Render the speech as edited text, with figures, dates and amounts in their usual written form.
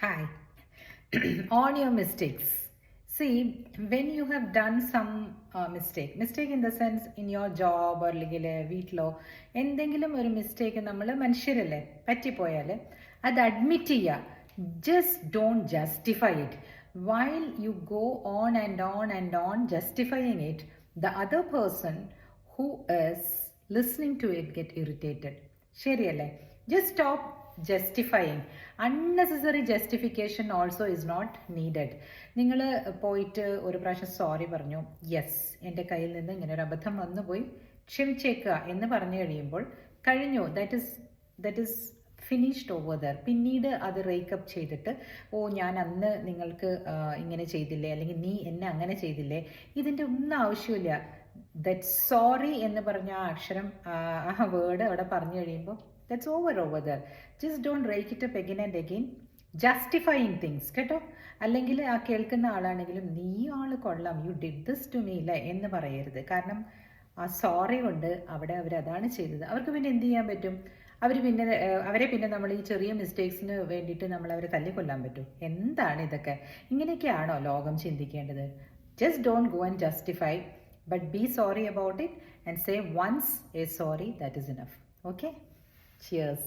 Hi. On your mistakes. See, when you have done some mistake in the sense in your job or അല്ലെങ്കിൽ വീട്ടിലോ എന്തെങ്കിലും ഒരു mistake നമ്മൾ മനുഷ്യരല്ലേ പറ്റിപ്പോയാൽ അത് അഡ്മിറ്റ് ചെയ്യുക. Just don't justify it. While you go on and on and on justifying it, the other person who is listening to it get irritated. ശരിയല്ലേ? Just stop justifying. Unnecessary justification also is not needed. നിങ്ങൾ പോയിട്ട് ഒരു പ്രാവശ്യം sorry പറഞ്ഞു, yes എൻ്റെ കയ്യിൽ നിന്ന് ഇങ്ങനെ ഒരു അബദ്ധം വന്നു പോയി, ക്ഷമിച്ചേക്കുക എന്ന് പറഞ്ഞു കഴിയുമ്പോൾ കഴിഞ്ഞു. That is finished over there. പിന്നീട് അത് റേക്കപ്പ് ചെയ്തിട്ട് ഞാൻ അന്ന് നിങ്ങൾക്ക് ഇങ്ങനെ ചെയ്തില്ലേ, അല്ലെങ്കിൽ നീ എന്നെ അങ്ങനെ ചെയ്തില്ലേ, ഇതിൻ്റെ ഒന്നും ആവശ്യമില്ല. ദറ്റ് സോറി എന്ന് പറഞ്ഞ ആ അക്ഷരം, ആ വേർഡ് അവിടെ പറഞ്ഞു കഴിയുമ്പോൾ that's over there. Just don't rake it up again and again justifying things, കേട്ടോ. അല്ലെങ്കിൽ ആ കേൾക്കുന്ന ആളാണെങ്കിലും നീ ആൾ കൊള്ളാം, you did this to me അല്ലേ എന്ന് പറയരുത്. കാരണം ആ സോറി കൊണ്ട് അവിടെ അവരതാണ് ചെയ്തത്. അവർക്ക് പിന്നെ എന്ത് ചെയ്യാൻ പറ്റും? അവരെ പിന്നെ നമ്മൾ ഈ ചെറിയ മിസ്റ്റേക്സിന് വേണ്ടിയിട്ട് നമ്മൾ അവരെ തല്ലിക്കൊല്ലാൻ പറ്റും? എന്താണ് ഇതൊക്കെ? ഇങ്ങനെയൊക്കെയാണോ ലോകം ചിന്തിക്കേണ്ടത്? Just don't go and justify, but be sorry about it and say once a sorry, that is enough. Okay? Cheers.